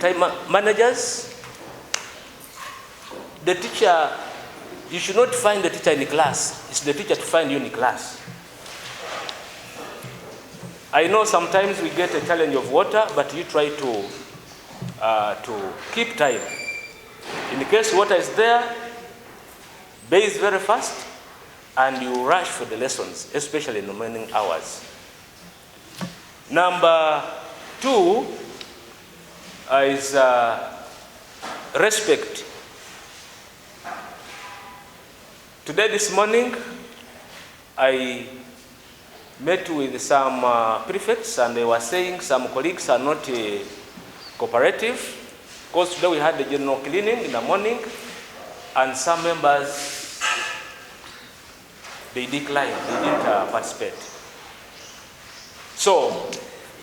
time managers. The teacher, you should not find the teacher in the class. It's the teacher to find you in the class. I know sometimes we get a challenge of water, but you try to keep time. In the case water is there, bathe very fast, and you rush for the lessons, especially in the morning hours. Number 2 is respect. Today, this morning, I met with some prefects, and they were saying some colleagues are not cooperative, because today we had the general cleaning in the morning, and some members, they declined, they didn't participate. So,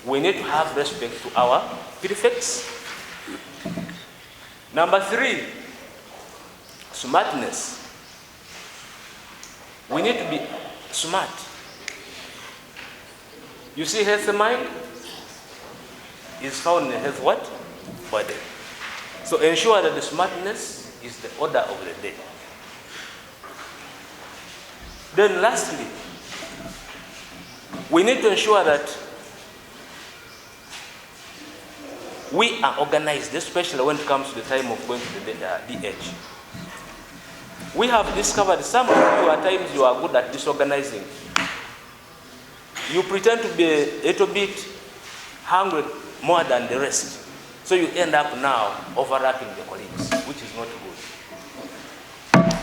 we need to have respect to our prefects. Number 3, smartness. We need to be smart. You see, healthy mind is found in the health what? Body. So ensure that the smartness is the order of the day. Then lastly, we need to ensure that we are organized, especially when it comes to the time of going to the DH. We have discovered some of you at times you are good at disorganizing. You pretend to be a little bit hungry more than the rest. So you end up now overlapping the colleagues, which is not good.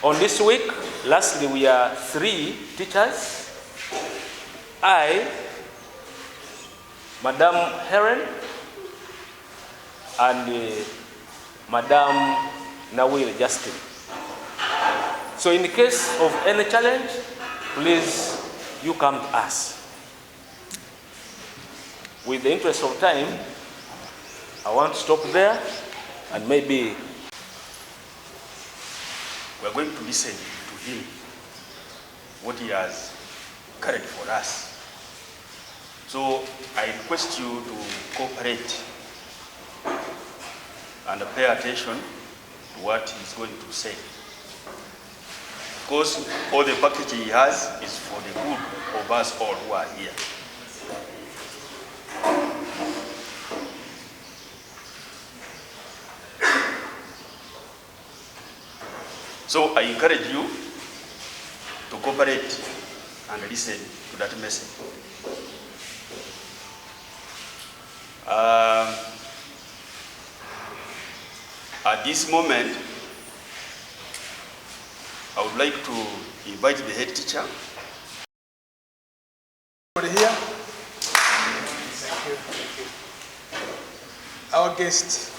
On this week, lastly, we are 3 teachers. I, Madam Helen, and Madam Nawil Justin. So in the case of any challenge, please, you come to us. With the interest of time, I want to stop there, and maybe we're going to listen to him, what he has carried for us. So I request you to cooperate and pay attention to what he's going to say. Because all the package he has is for the good of us all who are here. So I encourage you to cooperate and listen to that message. At this moment, I would like to invite the head teacher. Here. Thank you. Thank you. Our guest,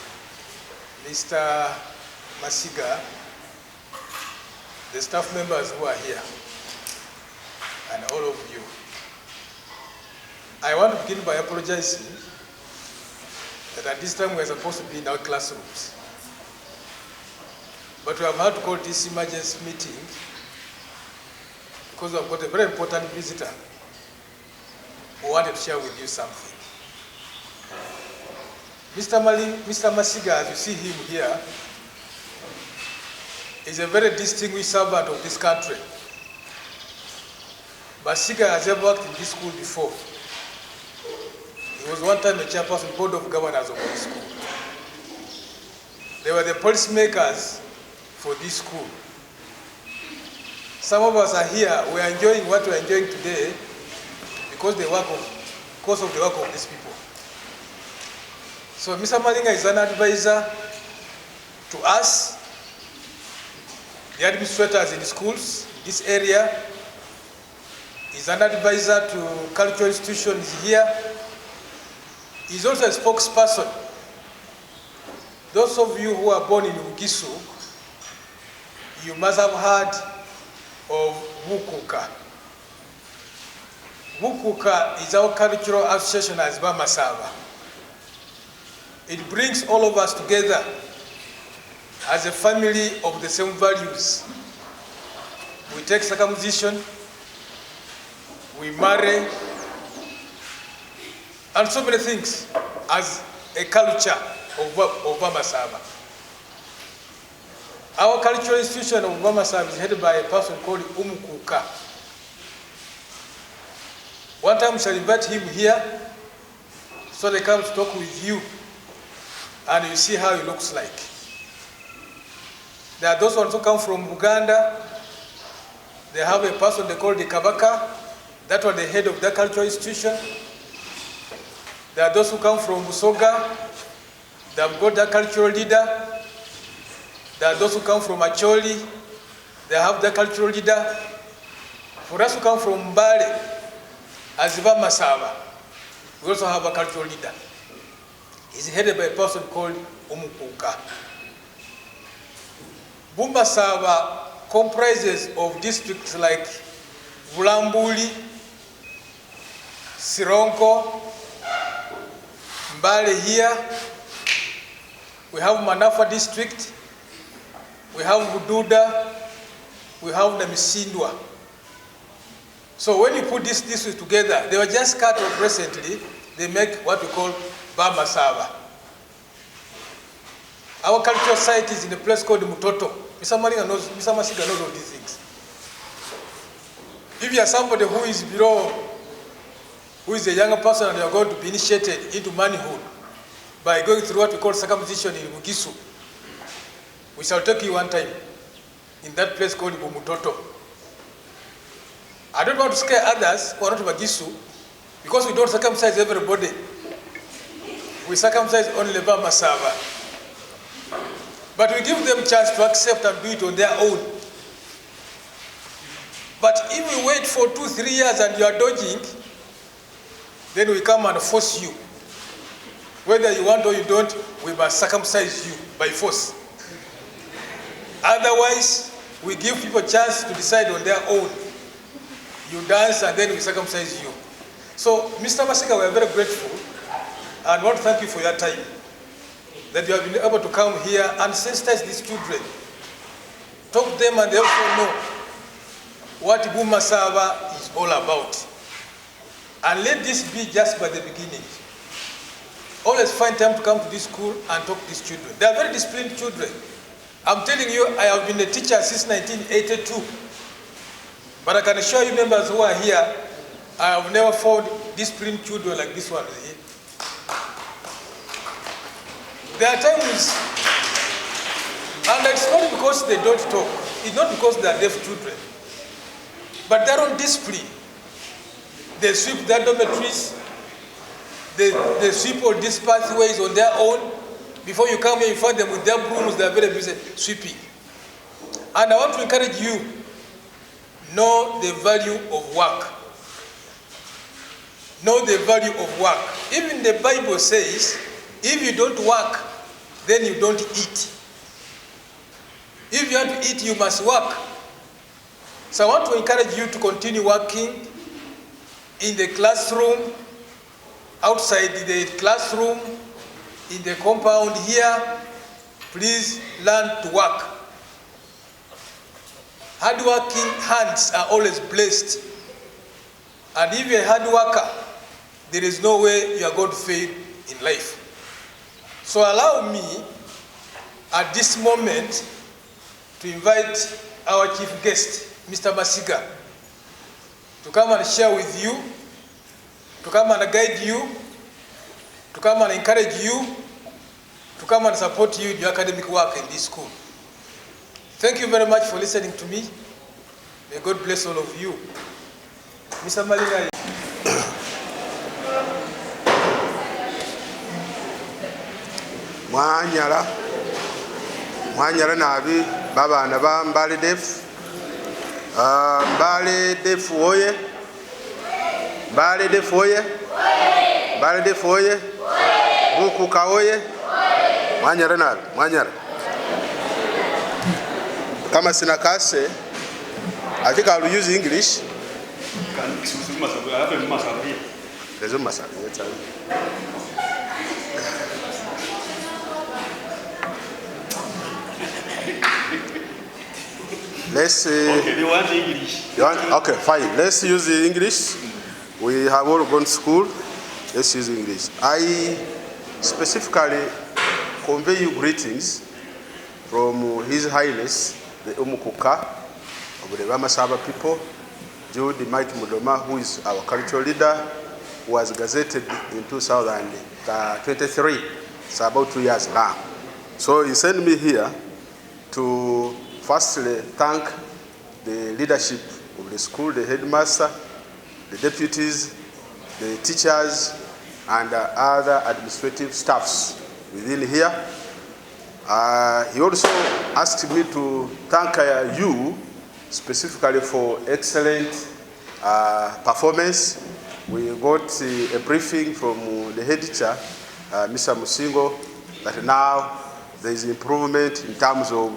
Mr. Masiga, the staff members who are here, and all of you. I want to begin by apologizing that at this time we are supposed to be in our classrooms. But we have had to call this emergency meeting because we have got a very important visitor who wanted to share with you something. Mr. Masiga, as you see him here, is a very distinguished servant of this country. Masiga has ever worked in this school before. He was one time a chairperson board of governors of this school. They were the policymakers for this school. Some of us are here, we are enjoying what we are enjoying today because of the work of these people. So Mr. Malinga is an advisor to us, the administrators in the schools, this area. He's an advisor to cultural institutions here. He's also a spokesperson. Those of you who are born in Bugisu, you must have heard of Vukuka. Vukuka is our cultural association as Bamasava. It brings all of us together as a family of the same values. We take circumcision, we marry, and so many things as a culture of Bamasaba. Our cultural institution of Bamasaba is headed by a person called Umukuka. One time we shall invite him here so they come to talk with you and you see how he looks like. There are those ones who come from Uganda. They have a person they call the Kabaka. That was the head of that cultural institution. There are those who come from Busoga. They have got that cultural leader. There are those who come from Acholi. They have the cultural leader. For us who come from Mbale, Aziba Masaba, we also have a cultural leader. He's headed by a person called Umukuka. Bumasaba comprises of districts like Bulambuli, Sironko, Mbale here. We have Manafa district. We have Bududa. We have Namisindwa. So when you put these districts together, they were just cut off recently. They make what we call Bamasaba. Our cultural site is in a place called Mutoto. Mr. Masiga knows all these things. If you are somebody who is below, who is a younger person and you are going to be initiated into manhood by going through what we call circumcision in Bugisu, we shall take you one time in that place called Mutoto. I don't want to scare others who are not Bugisu because we don't circumcise everybody. We circumcise only Bamasaba. But we give them a chance to accept and do it on their own. But if we wait for 2-3 years and you are dodging, then we come and force you. Whether you want or you don't, we must circumcise you by force. Otherwise, we give people a chance to decide on their own. You dance and then we circumcise you. So, Mr. Masiga, we are very grateful and want to thank you for your time, that you have been able to come here and sensitize these children. Talk to them and they also know what Bumasaba is all about. And let this be just by the beginning. Always find time to come to this school and talk to these children. They are very disciplined children. I'm telling you, I have been a teacher since 1982. But I can assure you members who are here, I have never found disciplined children like this one here. There are times, and it's not because they don't talk, it's not because they are deaf children, but they're on discipline. They sweep their dormitories, they sweep all these pathways on their own. Before you come here, you find them with their brooms, they're very busy sweeping. And I want to encourage you, know the value of work. Know the value of work. Even the Bible says, if you don't work, then you don't eat. If you want to eat, you must work. So I want to encourage you to continue working in the classroom, outside the classroom, in the compound here. Please learn to work. Hardworking hands are always blessed. And if you're a hard worker, there is no way you are going to fail in life. So allow me at this moment to invite our chief guest, Mr. Masiga, to come and share with you, to come and guide you, to come and encourage you, to come and support you in your academic work in this school. Thank you very much for listening to me. May God bless all of you. Mr. Maliga. Mwanyala nabi babana ba Mbale Def. Mbale Def oye. Mbale Def oye. Mbale Def oye. Bukuka oye. Mwanyala nabi, mwanyala. Kama sina kase, I think I will use English. There's a massage. Let's Okay, they want English. Okay, fine. Let's use the English. We have all gone to school. Let's use English. I specifically convey you greetings from His Highness, the Umukuka of the Bamasaba people, Jude Mike Mudoma, who is our cultural leader, who was gazetted in 2023, so about 2 years now. So he sent me here to firstly thank the leadership of the school, the headmaster, the deputies, the teachers, and other administrative staffs within here. He also asked me to thank you specifically for excellent performance. We got a briefing from the head teacher, Mr. Musingo, that now there is improvement in terms of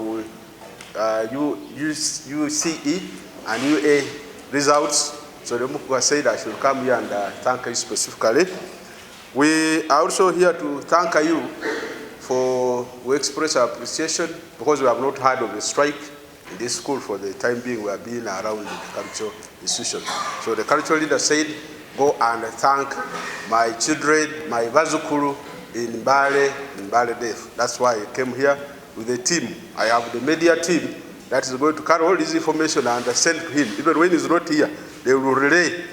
UCE and UA results. So the Mukuka said I should come here and thank you specifically. We are also here to thank you we express our appreciation because we have not heard of a strike in this school for the time being. We have been around the cultural institution. So the cultural leader said, go and thank my children, my Vazukuru in Mbale Deaf. That's why I came here with a team. I have the media team that is going to carry all this information and send to him. Even when he's not here, they will relay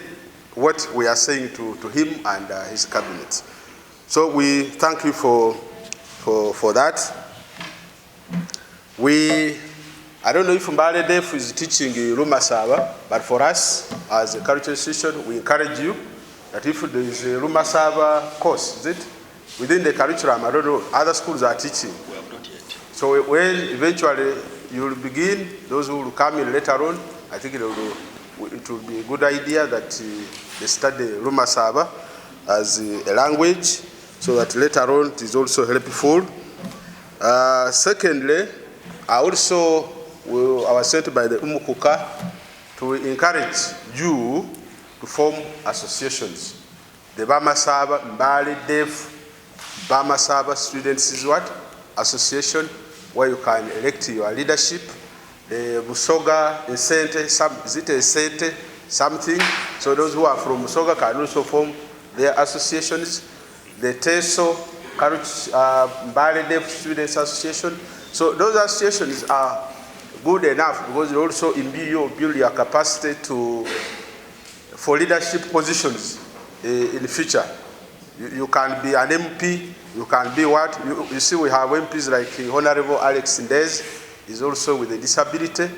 what we are saying to him and his cabinet. So we thank you for that. I don't know if Mbale Deaf is teaching Rumasaba, but for us as a cultural institution, we encourage you that if there is a Rumasaba course, is it? Within the curriculum, I don't know, other schools are teaching. We have not yet. So when eventually you will begin, those who will come in later on, I think it will be a good idea that they study Rumasaba as a language, so that later on it is also helpful. Secondly, I was sent by the Umukuka to encourage you to form associations. The Bamasaba, Mbale Deaf, Bamasaba Students is what? Association, where you can elect your leadership. The Busoga, Esente, is it Esente, something? So those who are from Busoga can also form their associations. The TESO, Mbale Deaf Students Association. So those associations are good enough because they also build your capacity for leadership positions in the future. You can be an MP, you can be what? You see, we have MPs like Honorable Alex Ndez, he's also with a disability,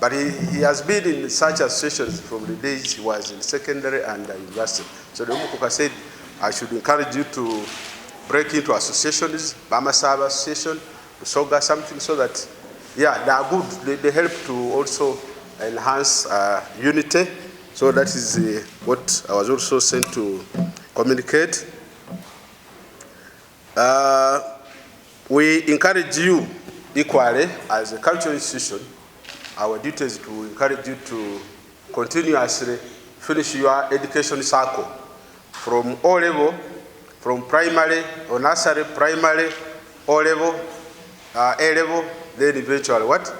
but he has been in such associations from the days he was in secondary and university. So the Umukuka said, I should encourage you to break into associations, Bamasaba Association, Soga, something, so that, yeah, they are good. They help to also enhance unity. So that is what I was also sent to communicate. We encourage you equally as a cultural institution. Our duty is to encourage you to continuously finish your education cycle from O level, from primary or nursery, primary, O level, A level, then eventually what?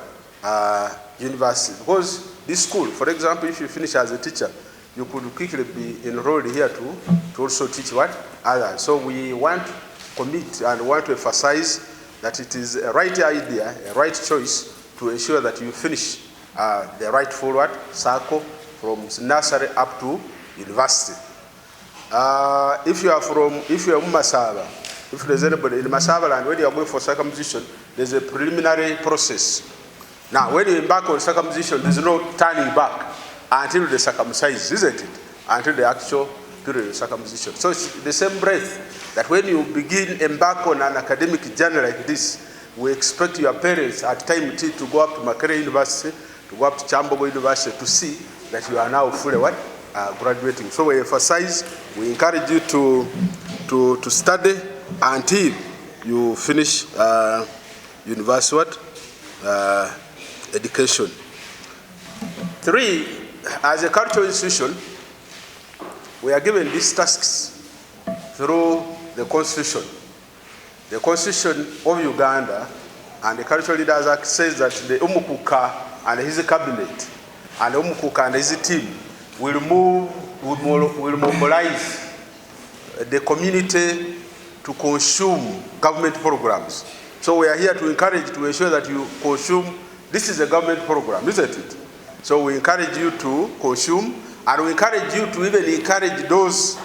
University. Because this school, for example, if you finish as a teacher, you could quickly be enrolled here to also teach what? Others. So we want to commit and want to emphasize that it is a right idea, a right choice to ensure that you finish the right forward circle from nursery up to university. If you are Masaba, if there's anybody in Masaba land, when you are going for circumcision, there's a preliminary process. Now, when you embark on circumcision, there's no turning back until the circumcise, isn't it? Until the actual period of circumcision. So it's the same breath that when you embark on an academic journey like this, we expect your parents at time T to go up to Makerere University, to go up to Chambogo University to see that you are now fully what? Graduating. So we emphasize, we encourage you to study until you finish university what? Education. 3, as a cultural institution, we are given these tasks through the Constitution. The Constitution of Uganda and the Cultural Leaders Act says that the Umukuka and his cabinet and the Umukuka and his team will mobilize the community to consume government programs. So we are here to encourage, to ensure that you consume. This is a government program, isn't it? So we encourage you to consume, and we encourage you to even encourage those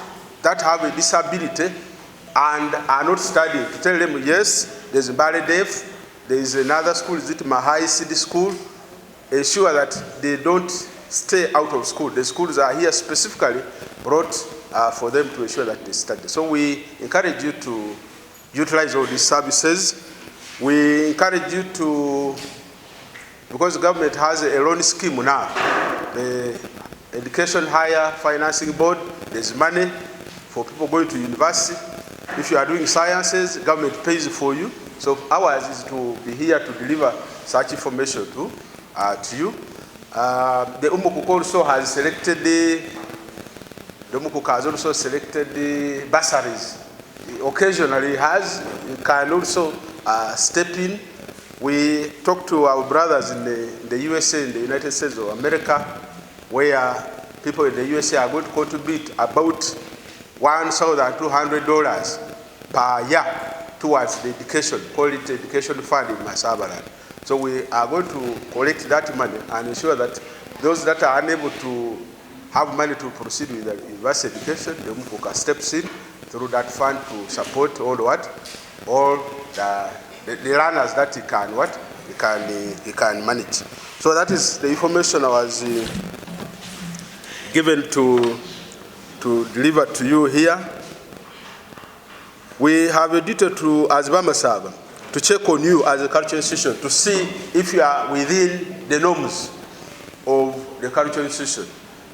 that have a disability and are not studying, to tell them, yes, there's Bale Deaf, there is another school, is it Mahai City School? Ensure that they don't stay out of school. The schools are here specifically brought for them to ensure that they study. So we encourage you to utilize all these services. We encourage you to, because the government has a loan scheme now, the Education Higher Financing Board, there's money for people going to university. If you are doing sciences, the government pays for you. So ours is to be here to deliver such information to you. The Umukuk also has selected the Umukuk has also selected the bursaries. Occasionally you can also step in. We talk to our brothers in the USA, in the United States of America, where people in the USA are going to contribute about $1,200 per year towards the education, call it education fund in Masabaland. So we are going to collect that money and ensure that those that are unable to have money to proceed with the university education, the Umukuka steps in through that fund to support all the learners that he can manage. So that is the information I was given to deliver to you here. We have a duty to, as Bamasaba, to check on you as a cultural institution to see if you are within the norms of the cultural institution.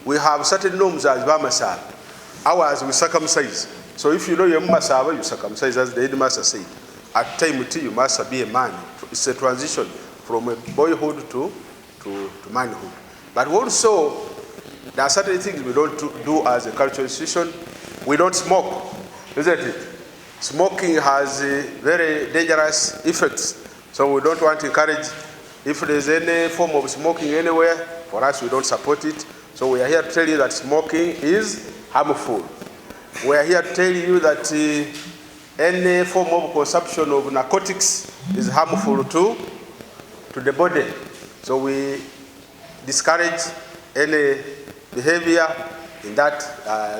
We have certain norms as Bamasaba. Ours we circumcise. So if you know your Masaba, you circumcise, as the headmaster said. At time you must be a man. It's a transition from a boyhood to manhood. But also, there are certain things we don't do as a cultural institution. We don't smoke, isn't it? Smoking has very dangerous effects. So we don't want to encourage, if there's any form of smoking anywhere, for us we don't support it. So we are here to tell you that smoking is harmful. We are here to tell you that any form of consumption of narcotics is harmful to the body. So we discourage any behavior in that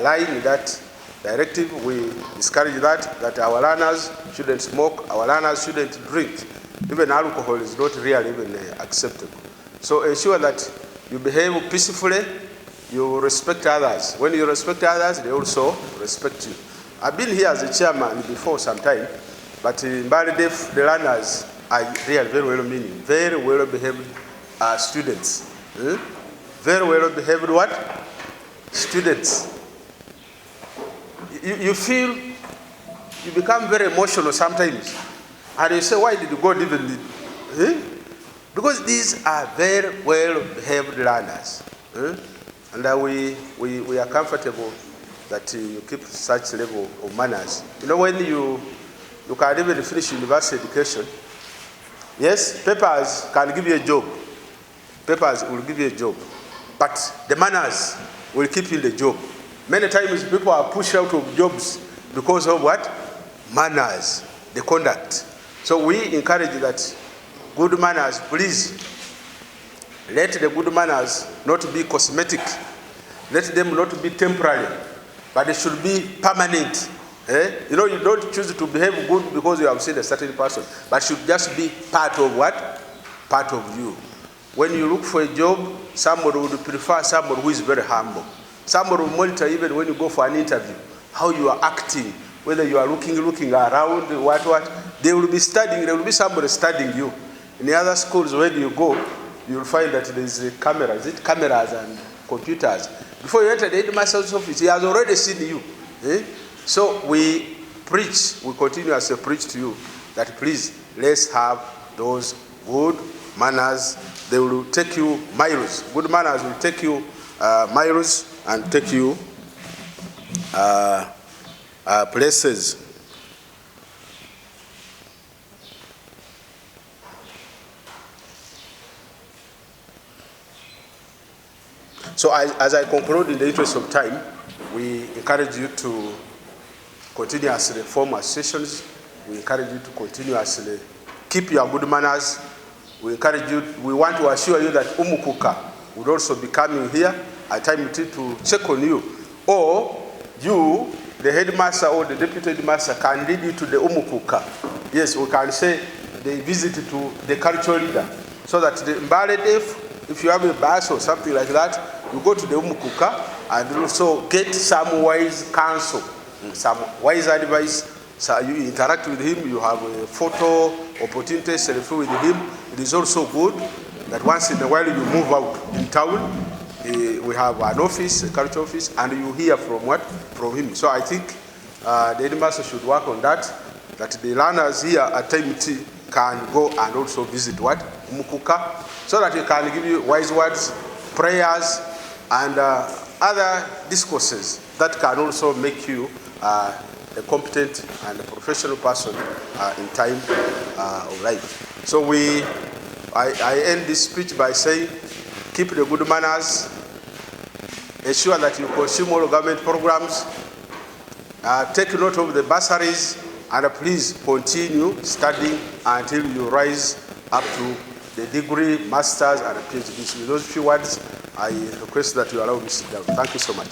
line, in that directive. We discourage that our learners shouldn't smoke, our learners shouldn't drink. Even alcohol is not really even acceptable. So ensure that you behave peacefully, you respect others. When you respect others, they also respect you. I've been here as a chairman before some time, but in Bale Deaf, the learners are really very well meaning, very well behaved students. Very well behaved what? Students. You feel, you become very emotional sometimes. And you say, why did God even Because these are very well behaved learners. And we are comfortable that you keep such level of manners. You know, when you can even finish university education, yes, papers can give you a job. Papers will give you a job. But the manners will keep you in the job. Many times people are pushed out of jobs because of what? Manners, the conduct. So we encourage that good manners, please, let the good manners not be cosmetic. Let them not be temporary, but they should be permanent. You know, you don't choose to behave good because you have seen a certain person, but should just be part of what? Part of you. When you look for a job, somebody would prefer somebody who is very humble. Somebody will monitor even when you go for an interview, how you are acting, whether you are looking around, what. They will be studying, there will be somebody studying you. In the other schools, when you go, you will find that there is cameras and computers. Before you enter the headmaster's office, he has already seen you. So we continuously preach to you that please, let's have those good manners. They will take you miles. Good manners will take you miles and take you places. So as I conclude, in the interest of time, we encourage you to continuously form associations. We encourage you to continuously keep your good manners. We encourage you, we want to assure you that Umukuka would also be coming here at time to check on you. Or you, the headmaster or the deputy headmaster, can lead you to the Umukuka. Yes, we can say they visit to the cultural leader. So that the Mbale if you have a bus or something like that, you go to the Umukuka and also get some wise counsel, some wise advice. So you interact with him, you have a photo opportunity, selfie with him. It is also good that once in a while you move out in town. We have an office, a culture office, and you hear from what? From him. So I think the headmaster should work on that the learners here at TMT can go and also visit what? Umukuka, so that he can give you wise words, prayers, and other discourses that can also make you a competent and a professional person in time of life. So I end this speech by saying, keep the good manners, ensure that you consume all government programs, take note of the bursaries, and please continue studying until you rise up to the degree, masters, and PhD. With those few words, I request that you allow me to sit down. Thank you so much.